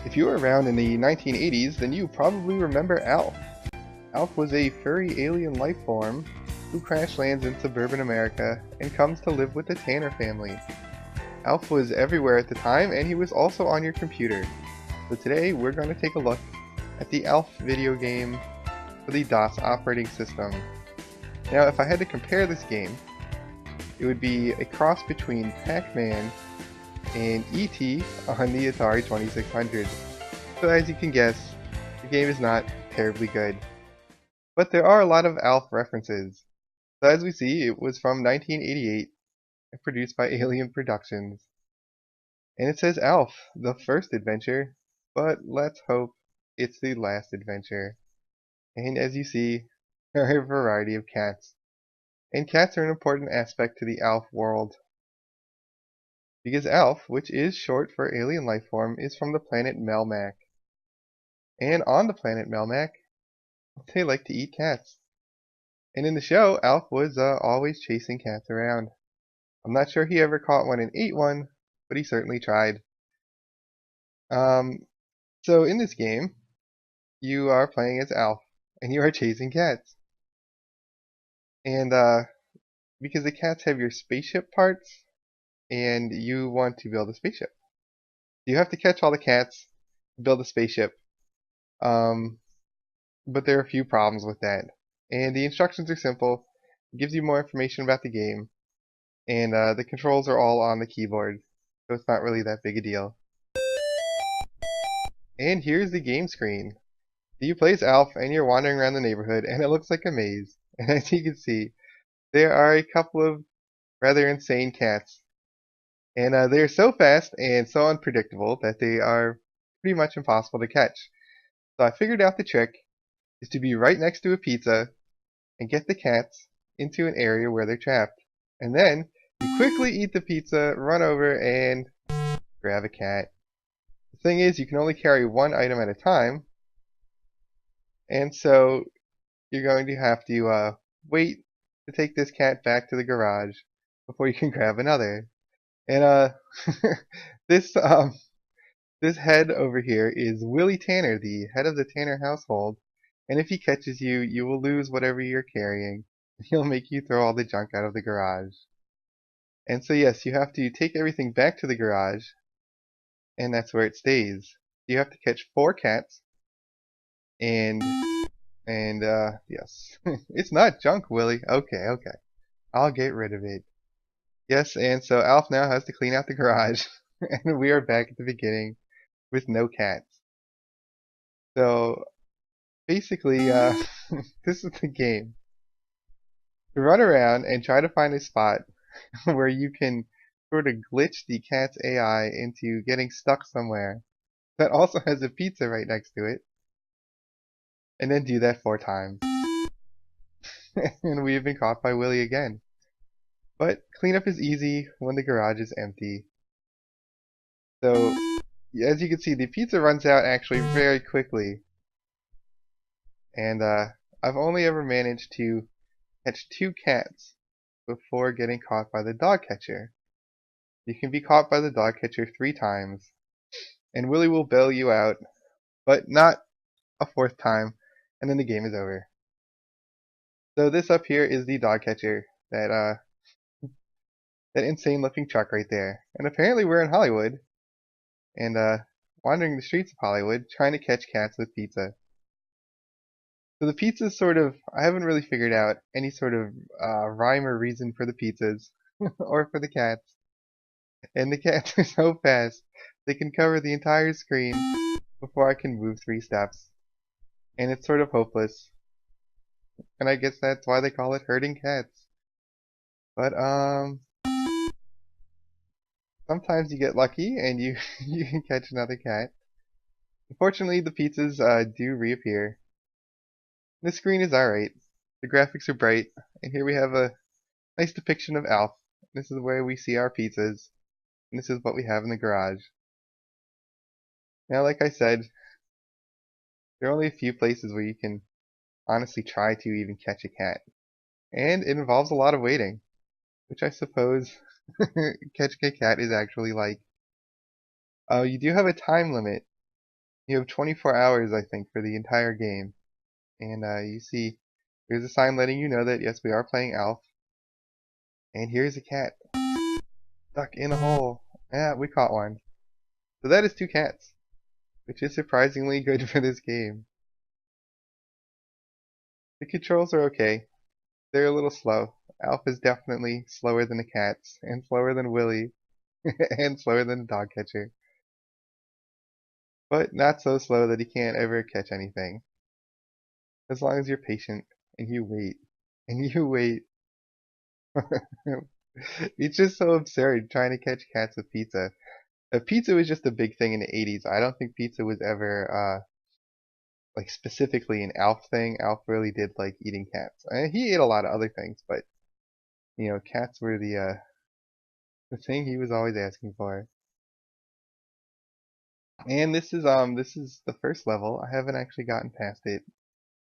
If you were around in the 1980s, then you probably remember Alf. Alf was a furry alien life form who crash lands in suburban America and comes to live with the Tanner family. Alf was everywhere at the time, and he was also on your computer. So today we're going to take a look at the Alf video game for the DOS operating system. Now, if I had to compare this game, it would be a cross between Pac-Man and E.T. on the Atari 2600. So as you can guess, the game is not terribly good. But there are a lot of Alf references. So as we see, it was from 1988 and produced by Alien Productions. And it says Alf, the first adventure, but let's hope it's the last adventure. And as you see, there are a variety of cats. And cats are an important aspect to the Alf world. Because Alf, which is short for alien life form, is from the planet Melmac. And on the planet Melmac, they like to eat cats. And in the show, Alf was always chasing cats around. I'm not sure he ever caught one and ate one, but he certainly tried. So in this game, you are playing as Alf, and you are chasing cats. And because the cats have your spaceship parts, and you want to build a spaceship. You have to catch all the cats, build a spaceship. But there are a few problems with that. And the instructions are simple. It gives you more information about the game. And the controls are all on the keyboard. So it's not really that big a deal. And here's the game screen. You play as Alf and you're wandering around the neighborhood and it looks like a maze. And as you can see, there are a couple of rather insane cats. And they are so fast and so unpredictable that they are pretty much impossible to catch. So I figured out the trick is to be right next to a pizza and get the cats into an area where they're trapped. And then you quickly eat the pizza, run over, and grab a cat. The thing is, you can only carry one item at a time, and so you're going to have to wait to take this cat back to the garage before you can grab another. And this this head over here is Willie Tanner, the head of the Tanner household. And if he catches you, you will lose whatever you're carrying. He'll make you throw all the junk out of the garage. And so yes, you have to take everything back to the garage, and that's where it stays. You have to catch 4 cats, and yes. It's not junk, Willie. Okay, I'll get rid of it. Yes, and so Alf now has to clean out the garage, and we are back at the beginning with no cats. So basically, this is the game. To run around and try to find a spot where you can sort of glitch the cat's AI into getting stuck somewhere that also has a pizza right next to it, and then do that 4 times. And we have been caught by Willie again. But cleanup is easy when the garage is empty. So, as you can see, the pizza runs out actually very quickly. And I've only ever managed to catch 2 cats before getting caught by the dog catcher. You can be caught by the dog catcher 3 times, and Willie will bail you out, but not a 4th time, and then the game is over. So this up here is the dog catcher, that insane looking truck right there. And apparently we're in Hollywood, and wandering the streets of Hollywood, trying to catch cats with pizza. So the pizzas sort of, I haven't really figured out any sort of rhyme or reason for the pizzas, or for the cats. And the cats are so fast, they can cover the entire screen before I can move 3 steps. And it's sort of hopeless. And I guess that's why they call it herding cats. But, sometimes you get lucky and you, you can catch another cat. Unfortunately, the pizzas do reappear. The screen is alright. The graphics are bright. And here we have a nice depiction of Alf. This is where we see our pizzas. And this is what we have in the garage. Now, like I said, there are only a few places where you can honestly try to even catch a cat. And it involves a lot of waiting, which I suppose catching a cat is actually like. You do have a time limit You have 24 hours, I think, for the entire game. And you see, there's a sign letting you know that yes, we are playing Alf. And here's a cat stuck in a hole. Yeah, we caught one. So that is two cats, which is surprisingly good for this game. The controls are okay. They're a little slow. Alf is definitely slower than the cats, and slower than Willy, and slower than the dog catcher. But not so slow that he can't ever catch anything. As long as you're patient, and you wait, and you wait. It's just so absurd trying to catch cats with pizza. Pizza was just a big thing in the 80s. I don't think pizza was ever, like specifically an Alf thing. Alf really did like eating cats. He ate a lot of other things, but you know, cats were the thing he was always asking for. And this is the first level. I haven't actually gotten past it.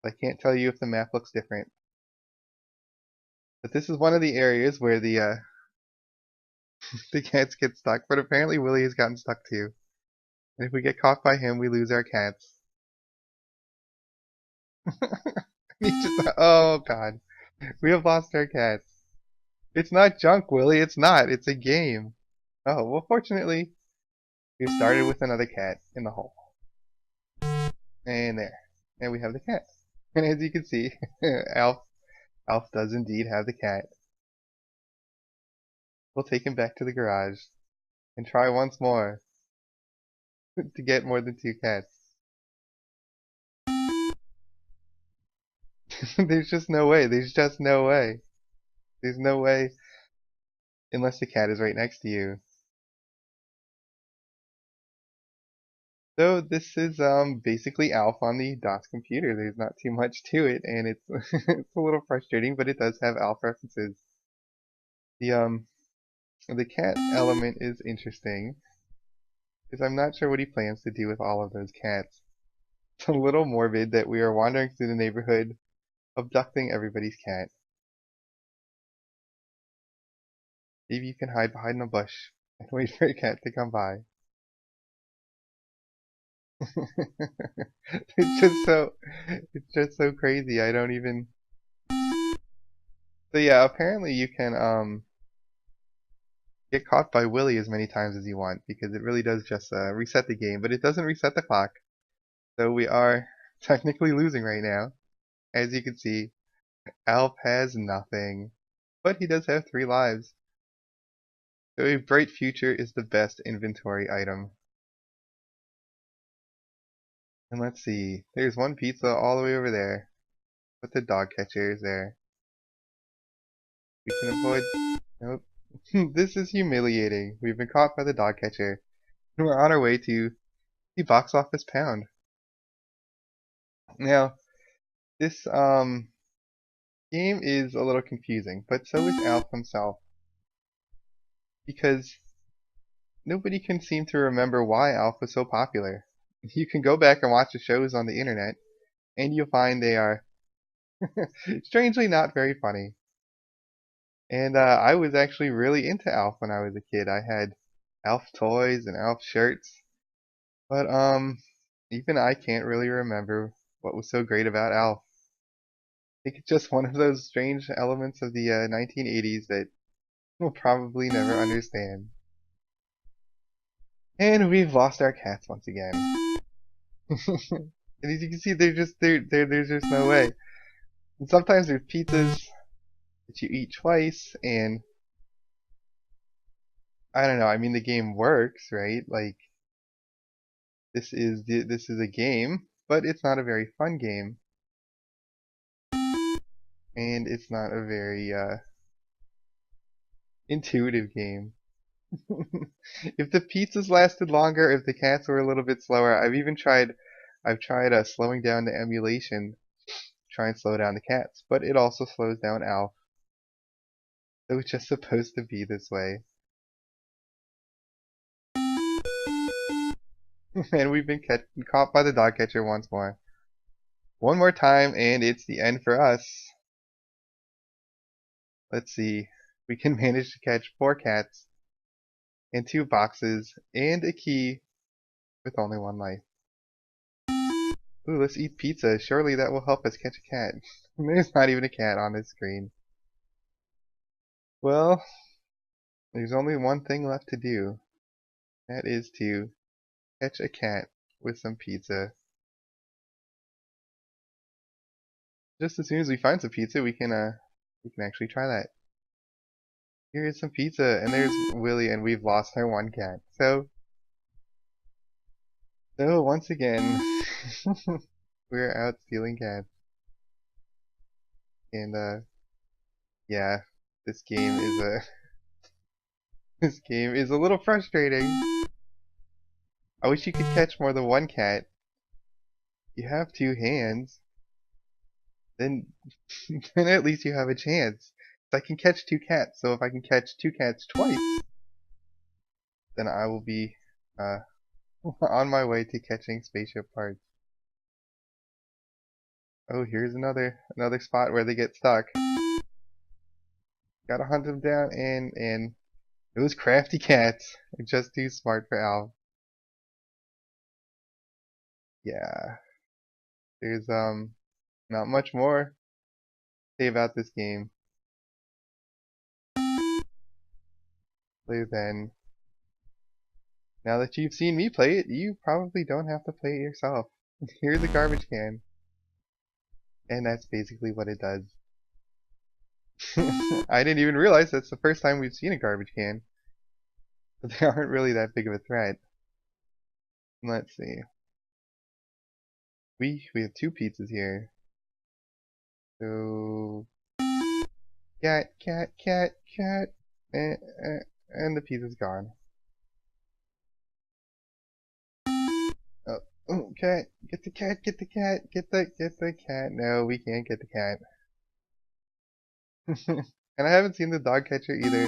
I can't tell you if the map looks different. But this is one of the areas where the the cats get stuck. But apparently Willie has gotten stuck too. And if we get caught by him, we lose our cats. Oh god, we have lost our cats. It's not junk, Willie. It's not. It's a game. Oh well, fortunately, we've started with another cat in the hole. And there. And we have the cat. And as you can see, Alf does indeed have the cat. We'll take him back to the garage and try once more to get more than two cats. There's just no way. There's just no way. There's no way unless the cat is right next to you. So this is basically Alf on the DOS computer. There's not too much to it, and it's it's a little frustrating, but it does have Alf references. The cat element is interesting, because I'm not sure what he plans to do with all of those cats. It's a little morbid that we are wandering through the neighborhood, abducting everybody's cat. Maybe you can hide behind a bush and wait for a cat to come by. It's just so crazy. I don't even. So yeah, apparently you can get caught by Willy as many times as you want because it really does just reset the game, but it doesn't reset the clock. So we are technically losing right now. As you can see, Alf has nothing, but he does have 3 lives. So a bright future is the best inventory item. And let's see, there's one pizza all the way over there, but the dog catcher is there. We can avoid. Nope. This is humiliating. We've been caught by the dog catcher, and we're on our way to the box office pound. Now, this game is a little confusing, but so is Alf himself, because nobody can seem to remember why Alf was so popular. You can go back and watch the shows on the internet, and you'll find they are strangely not very funny. And I was actually really into Alf when I was a kid. I had Alf toys and Alf shirts, but even I can't really remember what was so great about Alf. I think it's just one of those strange elements of the 1980s that we'll probably never understand. And we've lost our cats once again. And as you can see, there's just no way. And sometimes there's pizzas that you eat twice, and I don't know. I mean, the game works, right? Like this is a game, but it's not a very fun game, and it's not a very intuitive game. If the pizzas lasted longer, if the cats were a little bit slower, I've tried slowing down the emulation, try and slow down the cats, but it also slows down Alf. So it's just supposed to be this way. And we've been caught by the dog catcher once more. One more time, and it's the end for us. Let's see. We can manage to catch 4 cats and 2 boxes and a key with only 1 life. Ooh, let's eat pizza. Surely that will help us catch a cat. There's not even a cat on this screen. Well, there's only one thing left to do. That is to catch a cat with some pizza. Just as soon as we find some pizza, we can actually try that. Here is some pizza, and there's Willy, and we've lost our one cat. So once again, we're out stealing cats. And yeah, this game is this game is a little frustrating. I wish you could catch more than one cat. You have two hands. Then then at least you have a chance. I can catch two cats, so if I can catch two cats twice, then I will be on my way to catching spaceship parts. Oh, here's another spot where they get stuck. Gotta hunt them down, and those crafty cats are just too smart for Alf. Yeah, there's not much more to say about this game other than now that you've seen me play it, you probably don't have to play it yourself. Here's a garbage can, and that's basically what it does. I didn't even realize that's the first time we've seen a garbage can. But they aren't really that big of a threat. Let's see. We have two pizzas here. So cat, and the pizza's gone. Oh, oh, cat, get the cat, get the cat, get the cat. No, we can't get the cat. And I haven't seen the dog catcher either.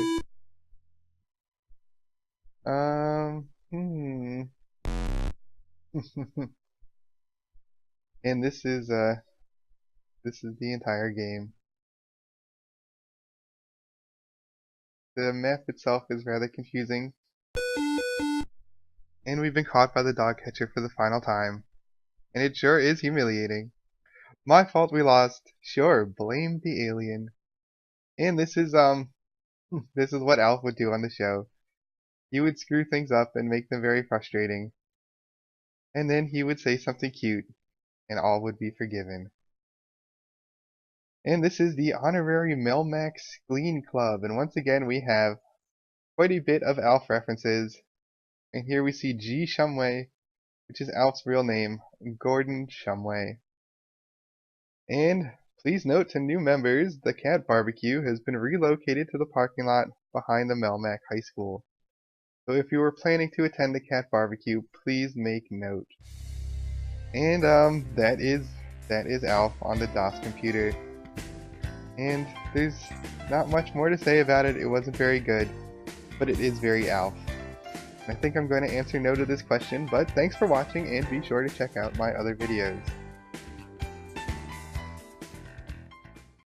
And this is the entire game. The map itself is rather confusing. And we've been caught by the dog catcher for the final time. And it sure is humiliating. My fault we lost. Sure, blame the alien. And this is what Alf would do on the show. He would screw things up and make them very frustrating. And then he would say something cute, and all would be forgiven. And this is the Honorary Melmac Glean Club, and once again we have quite a bit of Alf references. And here we see G. Shumway, which is Alf's real name, Gordon Shumway. And please note to new members, the Cat Barbecue has been relocated to the parking lot behind the Melmac High School. So if you were planning to attend the Cat Barbecue, please make note. And that is Alf on the DOS computer. And there's not much more to say about it. It wasn't very good, but it is very Alf. I think I'm going to answer no to this question, but thanks for watching and be sure to check out my other videos.